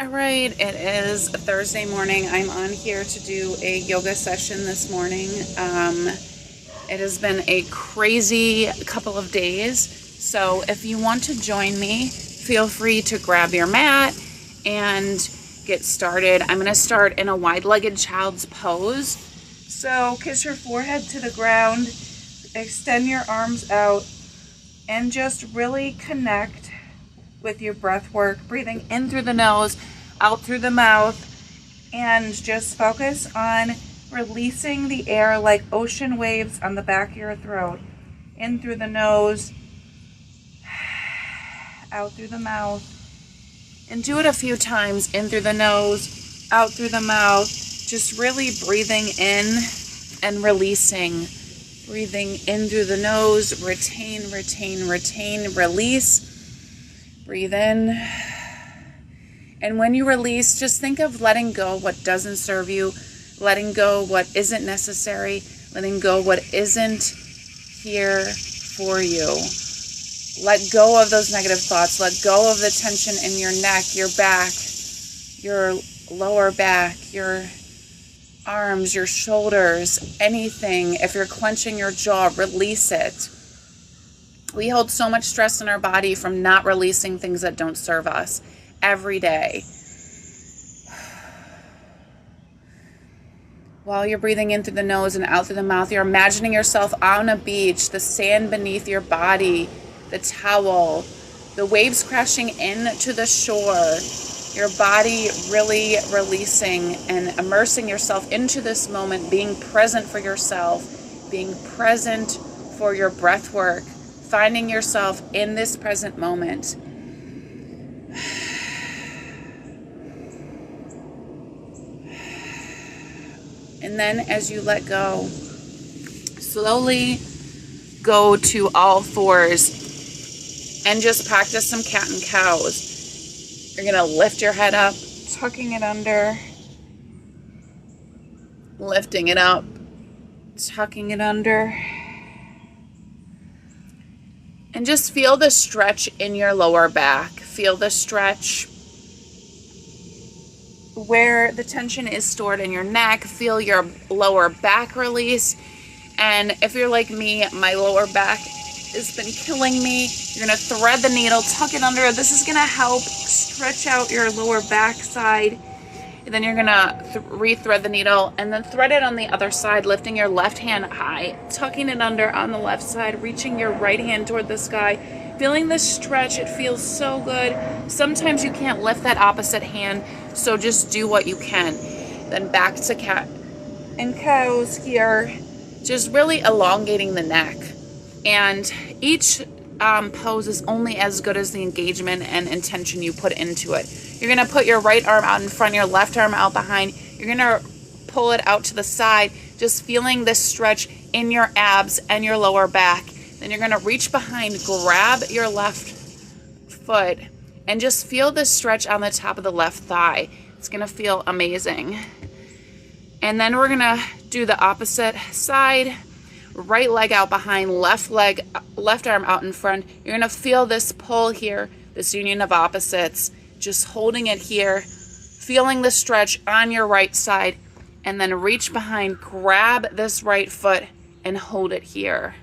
All right, it is a Thursday morning. I'm on here to do a yoga session this morning. It has been a crazy couple of days, so if you want to join me, feel free to grab your mat and get started. I'm going to start in a wide-legged child's pose. So kiss your forehead to the ground, extend your arms out, and just really connect with your breath work, breathing in through the nose, out through the mouth, and just focus on releasing the air like ocean waves on the back of your throat. In through the nose, out through the mouth. And do it a few times, in through the nose, out through the mouth, just really breathing in and releasing. Breathing in through the nose, retain, retain, retain, release. Breathe in. And when you release, just think of letting go what doesn't serve you, letting go what isn't necessary, letting go what isn't here for you. Let go of those negative thoughts. Let go of the tension in your neck, your back, your lower back, your arms, your shoulders, anything. If you're clenching your jaw, release it. We hold so much stress in our body from not releasing things that don't serve us every day. While you're breathing in through the nose and out through the mouth, you're imagining yourself on a beach, the sand beneath your body, the towel, the waves crashing into the shore, your body really releasing and immersing yourself into this moment, being present for yourself, being present for your breath work, finding yourself in this present moment. And then as you let go, slowly go to all fours and just practice some cat and cows. You're going to lift your head up, tucking it under, lifting it up, tucking it under. And just feel the stretch in your lower back. Feel the stretch where the tension is stored in your neck. Feel your lower back release. And if you're like me, my lower back has been killing me. You're going to thread the needle, tuck it under. This is going to help stretch out your lower back side. And then you're going to re-thread the needle and then thread it on the other side, lifting your left hand high, tucking it under on the left side, reaching your right hand toward the sky, feeling the stretch. It feels so good. Sometimes you can't lift that opposite hand, so just do what you can. Then back to cat and cows here, just really elongating the neck. And each pose is only as good as the engagement and intention you put into it. You're going to put your right arm out in front, your left arm out behind. You're going to pull it out to the side, just feeling this stretch in your abs and your lower back. Then you're going to reach behind, grab your left foot, and just feel this stretch on the top of the left thigh. It's going to feel amazing. And then we're going to do the opposite side. Right leg out behind, left arm out in front. You're going to feel this pull here, this union of opposites. Just holding it here, feeling the stretch on your right side, and then reach behind, grab this right foot, and hold it here.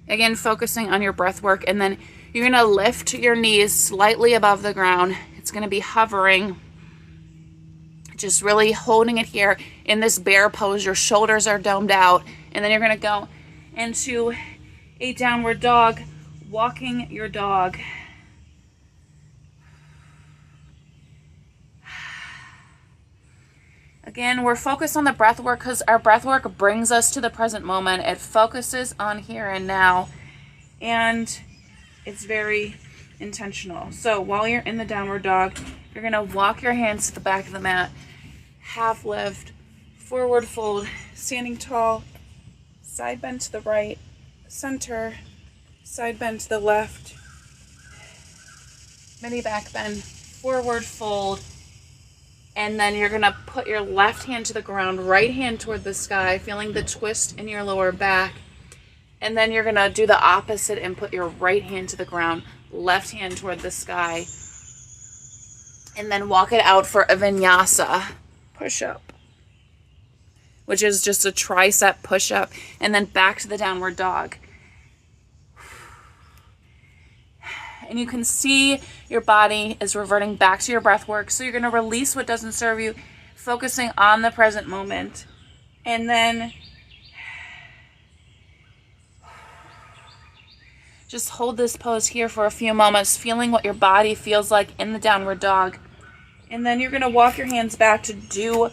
Again, focusing on your breath work, and then you're going to lift your knees slightly above the ground. It's going to be hovering, just really holding it here in this bear pose. Your shoulders are domed out, and then you're going to go into a downward dog, walking your dog. Again, we're focused on the breath work because our breath work brings us to the present moment. It focuses on here and now, and it's very intentional. So while you're in the downward dog, you're going to walk your hands to the back of the mat, half lift, forward fold, standing tall, side bend to the right, center, side bend to the left, mini back bend, forward fold, and then you're going to put your left hand to the ground, right hand toward the sky, feeling the twist in your lower back. And then you're going to do the opposite and put your right hand to the ground, left hand toward the sky, And then walk it out for a vinyasa push-up, which is just a tricep push-up. And then back to the downward dog. And you can see your body is reverting back to your breath work. So you're going to release what doesn't serve you, focusing on the present moment. And then just hold this pose here for a few moments, feeling what your body feels like in the downward dog. And then you're going to walk your hands back to do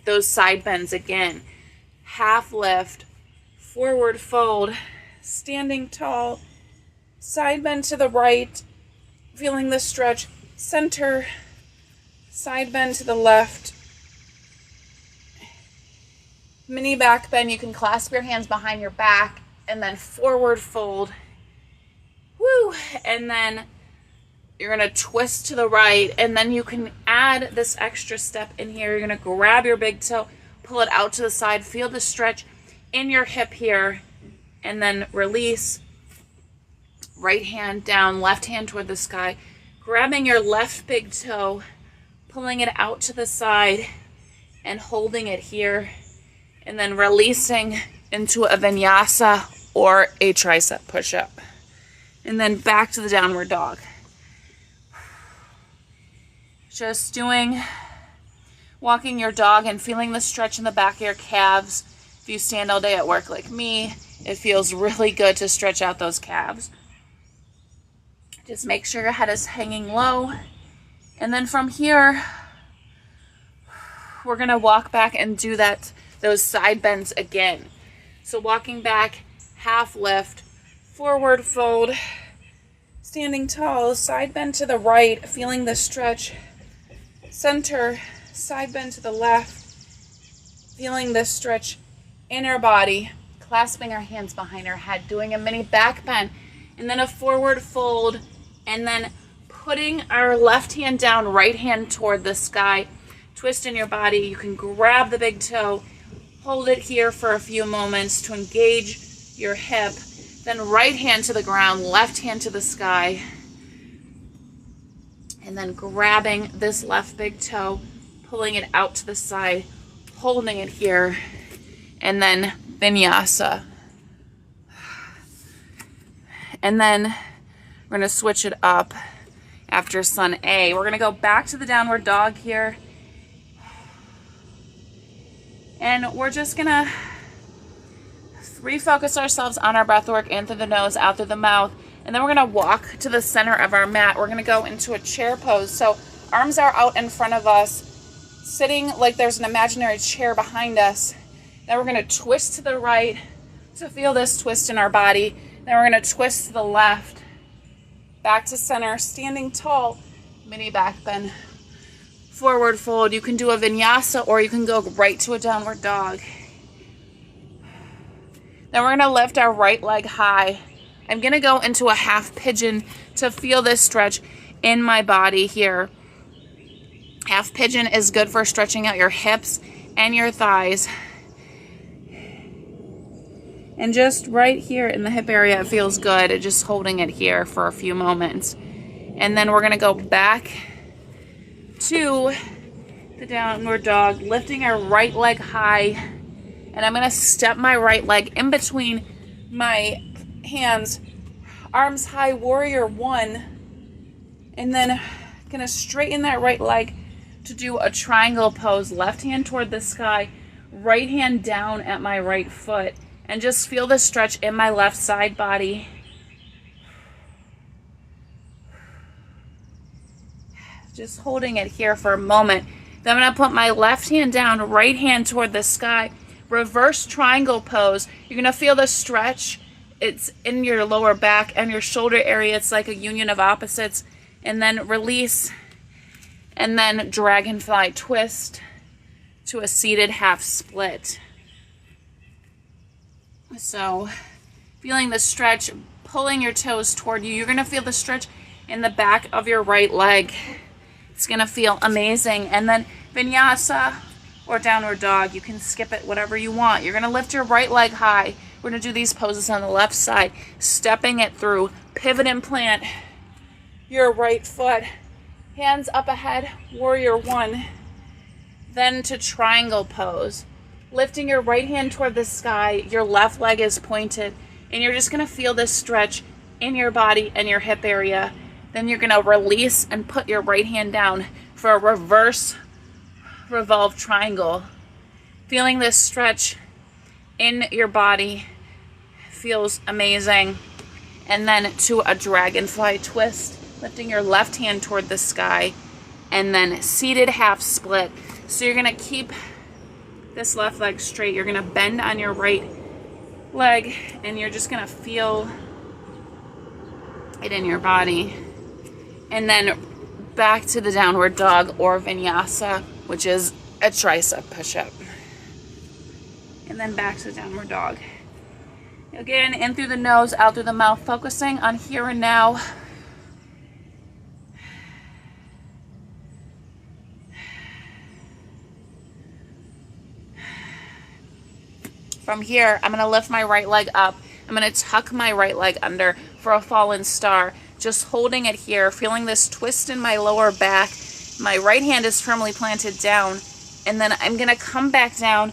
those side bends again. Half lift, forward fold, standing tall, side bend to the right, feeling the stretch, center, side bend to the left, mini back bend. You can clasp your hands behind your back and then forward fold. Woo! And then you're going to twist to the right, and then you can add this extra step in here. You're going to grab your big toe, pull it out to the side, feel the stretch in your hip here, and then release. Right hand down, left hand toward the sky, grabbing your left big toe, pulling it out to the side, and holding it here, and then releasing into a vinyasa or a tricep push-up. And then back to the downward dog. Just walking your dog and feeling the stretch in the back of your calves. If you stand all day at work like me, it feels really good to stretch out those calves. Just make sure your head is hanging low. And then from here, we're going to walk back and do those side bends again. So walking back, half lift, forward fold, standing tall, side bend to the right, feeling the stretch, center, side bend to the left, feeling the stretch in our body, clasping our hands behind our head, doing a mini back bend, and then a forward fold, and then putting our left hand down, right hand toward the sky, twist in your body. You can grab the big toe, hold it here for a few moments to engage your hip, then right hand to the ground, left hand to the sky, and then grabbing this left big toe, pulling it out to the side, holding it here, and then vinyasa. And then we're going to switch it up after Sun A. We're going to go back to the downward dog here. And we're just going to refocus ourselves on our breath work in through the nose, out through the mouth. And then we're going to walk to the center of our mat. We're going to go into a chair pose. So arms are out in front of us, sitting like there's an imaginary chair behind us. Then we're going to twist to the right to feel this twist in our body. Then we're going to twist to the left, back to center, standing tall, mini back bend, forward fold. You can do a vinyasa or you can go right to a downward dog. Then we're going to lift our right leg high. I'm going to go into a half pigeon to feel this stretch in my body here. Half pigeon is good for stretching out your hips and your thighs. And just right here in the hip area, it feels good. Just holding it here for a few moments. And then we're going to go back to the downward dog, lifting our right leg high. And I'm going to step my right leg in between my hands, arms high, warrior one. And then going to straighten that right leg to do a triangle pose. Left hand toward the sky, right hand down at my right foot. And just feel the stretch in my left side body. Just holding it here for a moment. Then I'm going to put my left hand down, right hand toward the sky. Reverse triangle pose. You're going to feel the stretch. It's in your lower back and your shoulder area. It's like a union of opposites. And then release. And then dragonfly twist to a seated half split. So feeling the stretch, pulling your toes toward you. You're going to feel the stretch in the back of your right leg. It's going to feel amazing. And then vinyasa or downward dog. You can skip it, whatever you want. You're going to lift your right leg high. We're going to do these poses on the left side, stepping it through. Pivot and plant your right foot Hands up ahead, warrior one. Then to triangle pose. Lifting your right hand toward the sky, your left leg is pointed, and you're just gonna feel this stretch in your body and your hip area. Then you're gonna release and put your right hand down for a reverse revolve triangle. Feeling this stretch in your body feels amazing. And then to a dragonfly twist, lifting your left hand toward the sky, and then seated half split. So you're gonna keep this left leg straight. You're gonna bend on your right leg, and you're just gonna feel it in your body. And then back to the downward dog or vinyasa, which is a tricep push-up. And then back to the downward dog. Again, in through the nose, out through the mouth, focusing on here and now. From here, I'm gonna lift my right leg up. I'm gonna tuck my right leg under for a fallen star. Just holding it here, feeling this twist in my lower back. My right hand is firmly planted down. And then I'm gonna come back down,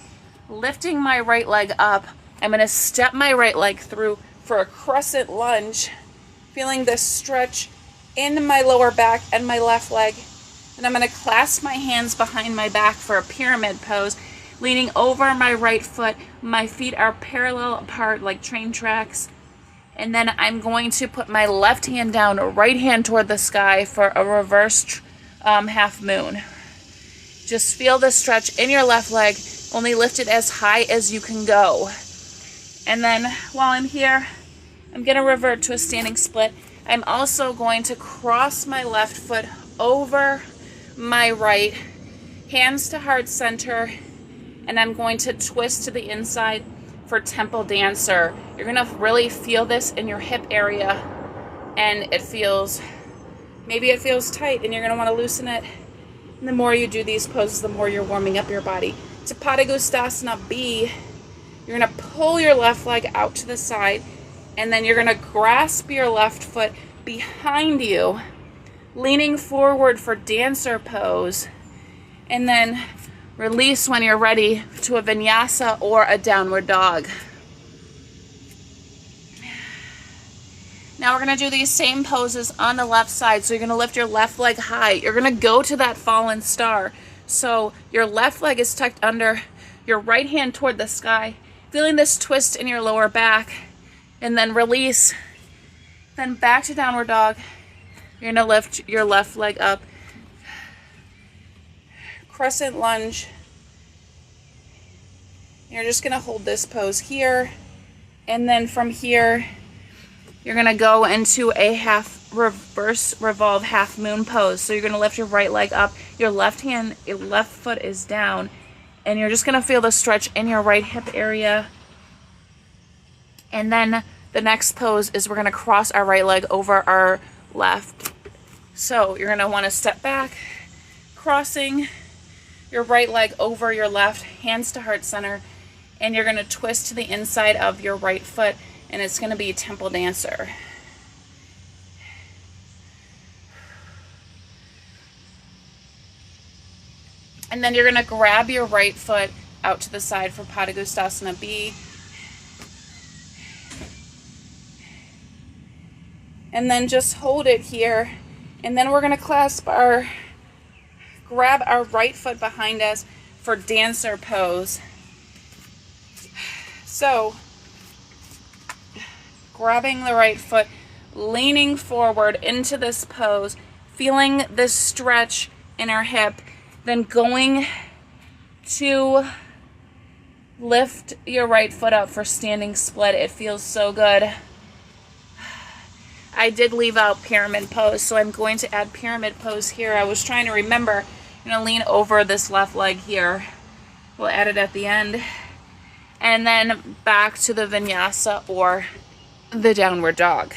lifting my right leg up. I'm gonna step my right leg through for a crescent lunge, feeling this stretch in my lower back and my left leg. And I'm gonna clasp my hands behind my back for a pyramid pose, leaning over my right foot. My feet are parallel apart like train tracks. And then I'm going to put my left hand down, right hand toward the sky for a reverse half moon. Just feel the stretch in your left leg, only lift it as high as you can go. And then while I'm here, I'm gonna revert to a standing split. I'm also going to cross my left foot over my right, hands to heart center, and I'm going to twist to the inside for temple dancer. You're gonna really feel this in your hip area, and maybe it feels tight and you're gonna wanna loosen it. And the more you do these poses, the more you're warming up your body. To Padangusthasana B, you're gonna pull your left leg out to the side, and then you're gonna grasp your left foot behind you, leaning forward for dancer pose, and then release when you're ready to a vinyasa or a downward dog. Now we're gonna do these same poses on the left side. So you're gonna lift your left leg high. You're gonna go to that fallen star. So your left leg is tucked under, your right hand toward the sky, feeling this twist in your lower back, and then release. Then back to downward dog. You're gonna lift your left leg up, crescent lunge. You're just gonna hold this pose here, and then from here you're gonna go into a reverse revolve half moon pose. So you're gonna lift your right leg up, your left foot is down, and you're just gonna feel the stretch in your right hip area. And then the next pose is we're gonna cross our right leg over our left. So you're gonna wanna step back, crossing your right leg over your left, hands to heart center, and you're gonna twist to the inside of your right foot, and it's gonna be temple dancer. And then you're gonna grab your right foot out to the side for Padangusthasana B. And then just hold it here. And then we're gonna grab our right foot behind us for dancer pose. So, grabbing the right foot, leaning forward into this pose, feeling this stretch in our hip, then going to lift your right foot up for standing split. It feels so good. I did leave out pyramid pose, so I'm going to add pyramid pose here. I was trying to remember. I'm going to lean over this left leg here. We'll add it at the end. And then back to the vinyasa or the downward dog.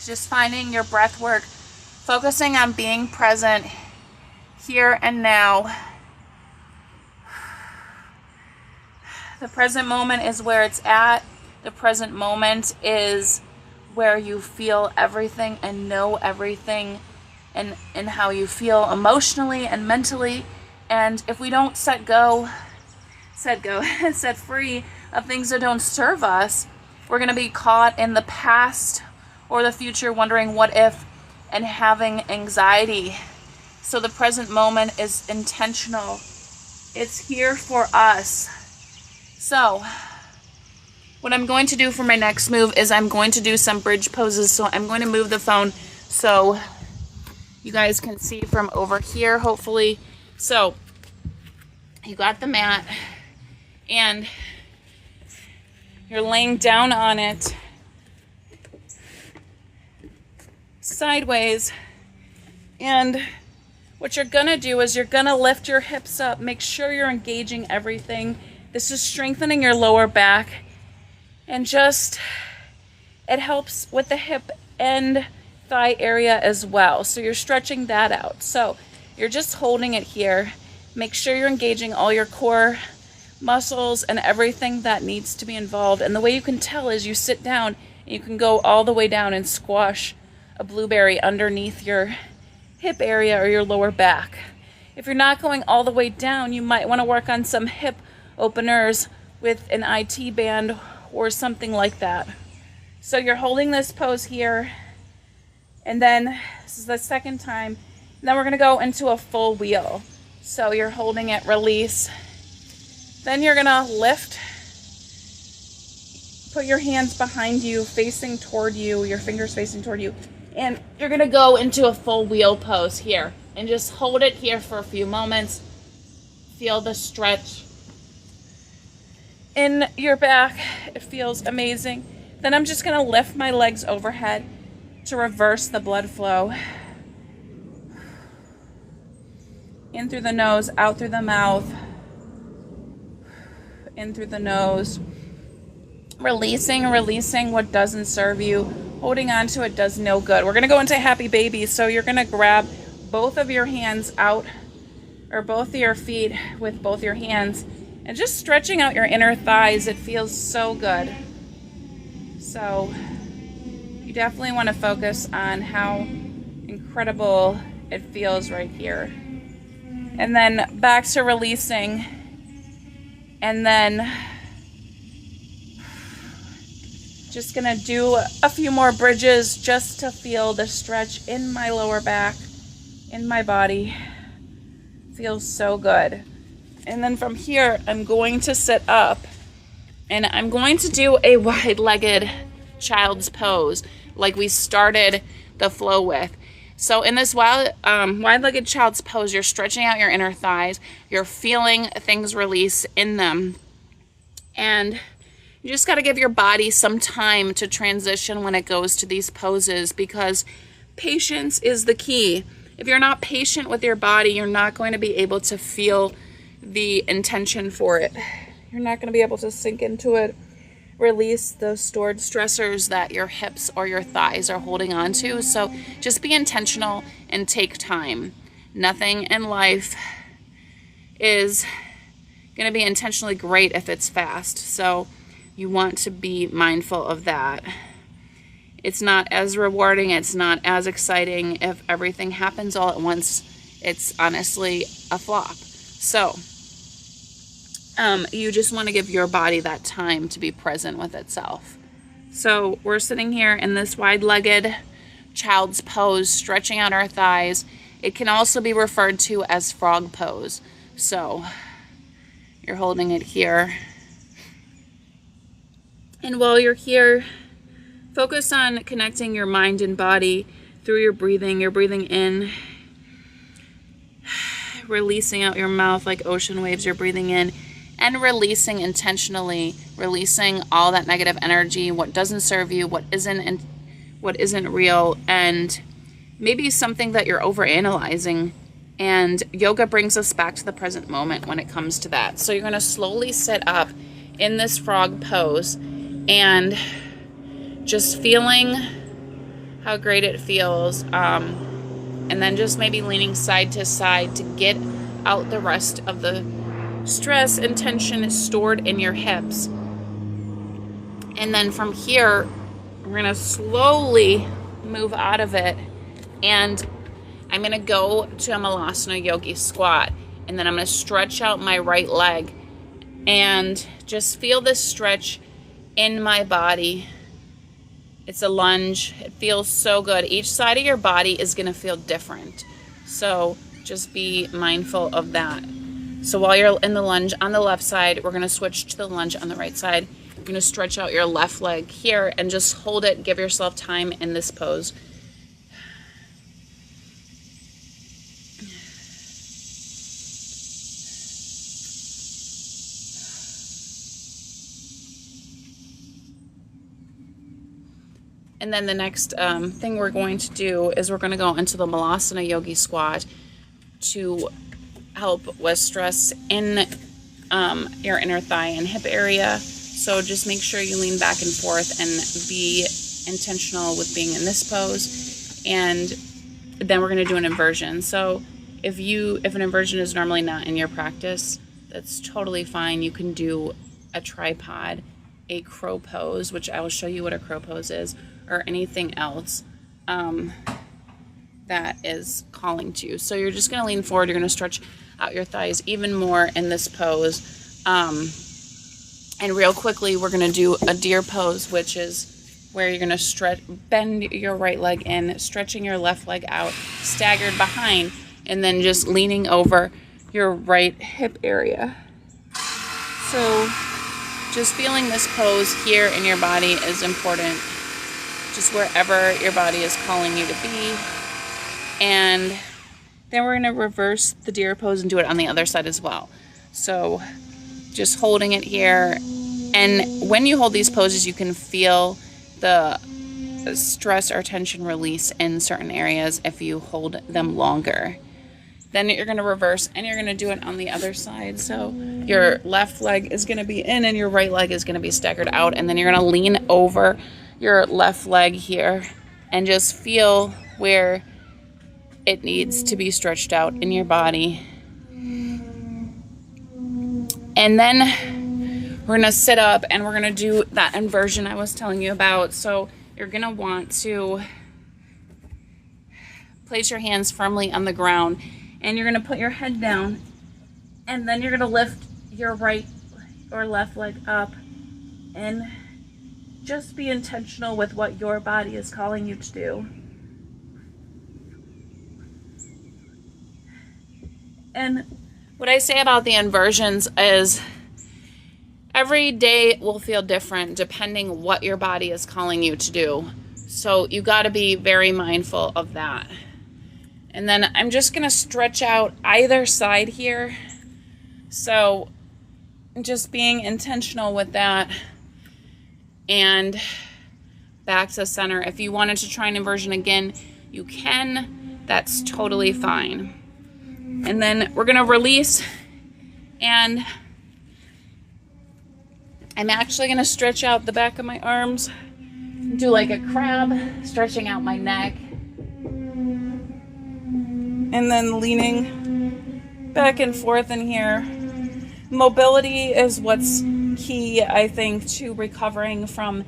Just finding your breath work, focusing on being present here and now. The present moment is where it's at. The present moment is where you feel everything and know everything and how you feel emotionally and mentally. And if we don't set free of things that don't serve us, we're going to be caught in the past or the future wondering what if and having anxiety. So the present moment is intentional. It's here for us. So what I'm going to do for my next move is I'm going to do some bridge poses. So I'm going to move the phone so you guys can see from over here, hopefully. So you got the mat and you're laying down on it sideways. And what you're gonna do is you're gonna lift your hips up. Make sure you're engaging everything. This is strengthening your lower back. And just, it helps with the hip and thigh area as well. So you're stretching that out. So you're just holding it here. Make sure you're engaging all your core muscles and everything that needs to be involved. And the way you can tell is you sit down and you can go all the way down and squash a blueberry underneath your hip area or your lower back. If you're not going all the way down, you might want to work on some hip openers with an IT band or something like that. So you're holding this pose here, and then this is the second time. And then we're gonna go into a full wheel. So you're holding it, release. Then you're gonna lift, put your hands behind you, facing toward you, your fingers facing toward you, and you're gonna go into a full wheel pose here. And just hold it here for a few moments. Feel the stretch in your back. It feels amazing. Then I'm just gonna lift my legs overhead to reverse the blood flow. In through the nose, out through the mouth. In through the nose. Releasing what doesn't serve you. Holding on to it does no good. We're gonna go into happy baby. So you're gonna grab both of your hands out, or both of your feet with both your hands, and just stretching out your inner thighs. It feels so good. So you definitely want to focus on how incredible it feels right here. And then back to releasing. And then just gonna do a few more bridges just to feel the stretch in my lower back, in my body. Feels so good. And then from here, I'm going to sit up and I'm going to do a wide-legged child's pose like we started the flow with. So in this wide-legged child's pose, you're stretching out your inner thighs. You're feeling things release in them. And you just got to give your body some time to transition when it goes to these poses, because patience is the key. If you're not patient with your body, you're not going to be able to feel the intention for it. You're not going to be able to sink into it, release those stored stressors that your hips or your thighs are holding on to. So just be intentional and take time. Nothing in life is going to be intentionally great if it's fast. So you want to be mindful of that. It's not as rewarding, it's not as exciting if everything happens all at once. It's honestly a flop. So you just want to give your body that time to be present with itself. So we're sitting here in this wide-legged child's pose, stretching out our thighs. It can also be referred to as frog pose. So you're holding it here. And while you're here, focus on connecting your mind and body through your breathing. You're breathing in, releasing out your mouth like ocean waves. You're breathing in and releasing intentionally, releasing all that negative energy, what doesn't serve you, what isn't real, and maybe something that you're overanalyzing. And yoga brings us back to the present moment when it comes to that. So you're going to slowly sit up in this frog pose and just feeling how great it feels, and then just maybe leaning side to side to get out the rest of the stress and tension stored in your hips. And then from here, We're gonna slowly move out of it, and I'm gonna go to a Malasana Yogi squat, and then I'm gonna stretch out my right leg and just feel this stretch in my body. It's a lunge. It feels so good. Each side of your body is gonna feel different. So just be mindful of that. So while you're in the lunge on the left side, we're gonna switch to the lunge on the right side. You're gonna stretch out your left leg here and just hold it. Give yourself time in this pose. And then the next thing we're going to do is we're going to go into the Malasana Yogi squat to help with stress in your inner thigh and hip area. So just make sure you lean back and forth and be intentional with being in this pose. And then we're going to do an inversion. So if an inversion is normally not in your practice, that's totally fine. You can do a tripod, a crow pose, which I will show you what a crow pose is, or anything else that is calling to you. So you're just going to lean forward. You're going to stretch out your thighs even more in this pose. And real quickly, we're going to do a deer pose, which is where you're going to bend your right leg in, stretching your left leg out, staggered behind, and then just leaning over your right hip area. So just feeling this pose here in your body is important. Just wherever your body is calling you to be. And then we're going to reverse the deer pose and do it on the other side as well. So just holding it here. And when you hold these poses, you can feel the stress or tension release in certain areas if you hold them longer. Then you're going to reverse and you're going to do it on the other side. So your left leg is going to be in and your right leg is going to be staggered out. And then you're going to lean over your left leg here and just feel where it needs to be stretched out in your body. And then we're gonna sit up and we're gonna do that inversion I was telling you about. So you're gonna want to place your hands firmly on the ground and you're gonna put your head down and then you're gonna lift your right or left leg up and just be intentional with what your body is calling you to do. And what I say about the inversions is every day will feel different depending what your body is calling you to do. So you got to be very mindful of that. And then I'm just going to stretch out either side here. So just being intentional with that. And back to center. If you wanted to try an inversion again, you can. That's totally fine. And then we're going to release. And I'm actually going to stretch out the back of my arms. Do like a crab, stretching out my neck. And then leaning back and forth in here. Mobility is what's key, I think, to recovering from,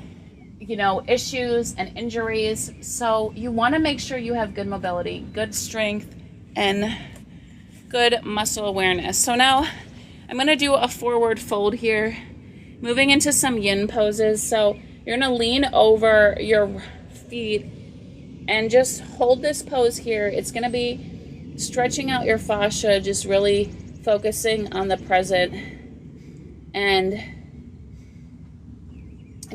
issues and injuries. So you want to make sure you have good mobility, good strength, and good muscle awareness. So now I'm going to do a forward fold here, moving into some yin poses. So you're going to lean over your feet and just hold this pose here. It's going to be stretching out your fascia, just really focusing on the present and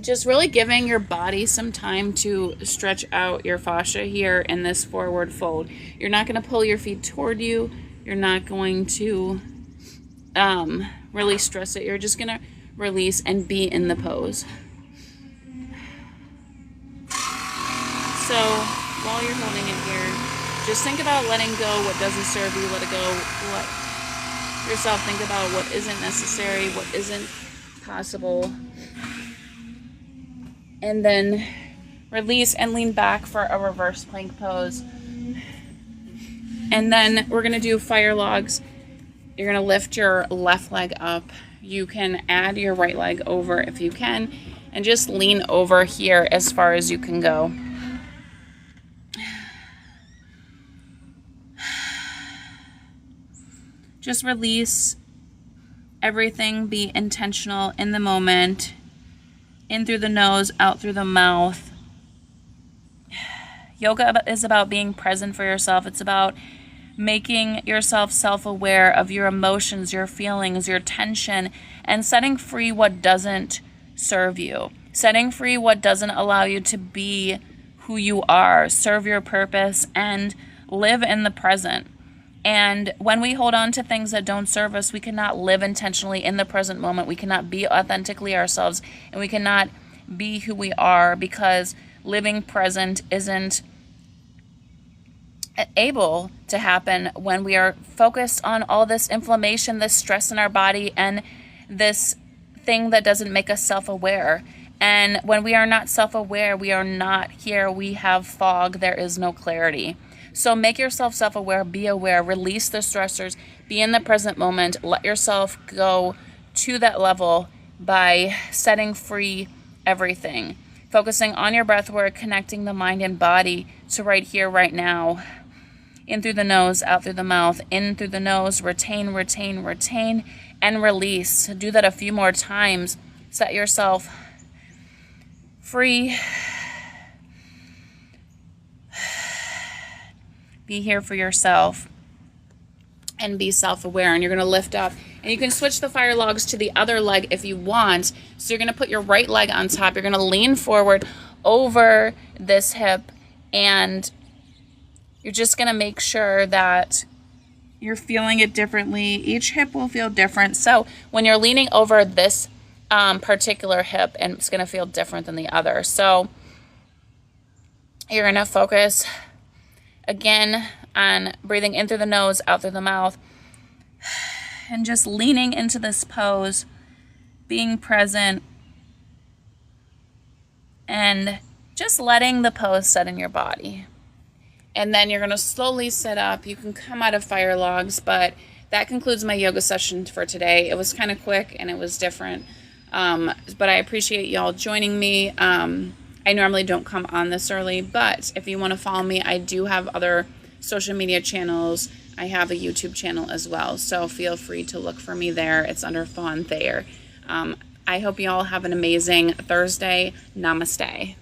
just really giving your body some time to stretch out your fascia here in this forward fold. You're not going to pull your feet toward you. You're not going to really stress it. You're just going to release and be in the pose. So while you're holding it here, just think about letting go what doesn't serve you. Let it go. Let yourself think about what isn't necessary, what isn't possible. And then release and lean back for a reverse plank pose. And then we're going to do fire logs. You're going to lift your left leg up. You can add your right leg over if you can. And just lean over here as far as you can go. Just release everything, be intentional in the moment. In through the nose, out through the mouth. Yoga is about being present for yourself. It's about making yourself self-aware of your emotions, your feelings, your tension, and setting free what doesn't serve you. Setting free what doesn't allow you to be who you are, serve your purpose, and live in the present. And when we hold on to things that don't serve us, we cannot live intentionally in the present moment. We cannot be authentically ourselves, and we cannot be who we are, because living present isn't able to happen when we are focused on all this inflammation, this stress in our body, and this thing that doesn't make us self-aware. And when we are not self-aware, we are not here. We have fog. There is no clarity. So make yourself self-aware, be aware, release the stressors, be in the present moment, let yourself go to that level by setting free everything. Focusing on your breath work, connecting the mind and body to right here, right now. In through the nose, out through the mouth, in through the nose, retain, retain, retain, and release. Do that a few more times. Set yourself free. Be here for yourself and be self-aware. And you're going to lift up. And you can switch the fire logs to the other leg if you want. So you're going to put your right leg on top. You're going to lean forward over this hip. And you're just going to make sure that you're feeling it differently. Each hip will feel different. So when you're leaning over this particular hip, and it's going to feel different than the other. So you're going to focus again on breathing in through the nose, out through the mouth, and just leaning into this pose, being present, and just letting the pose set in your body. And then you're going to slowly sit up. You can come out of fire logs, but that concludes my yoga session for today. It was kind of quick and it was different, but I appreciate y'all joining me. I normally don't come on this early, but if you want to follow me, I do have other social media channels. I have a YouTube channel as well, so feel free to look for me there. It's under Fawn Thayer. I hope you all have an amazing Thursday. Namaste.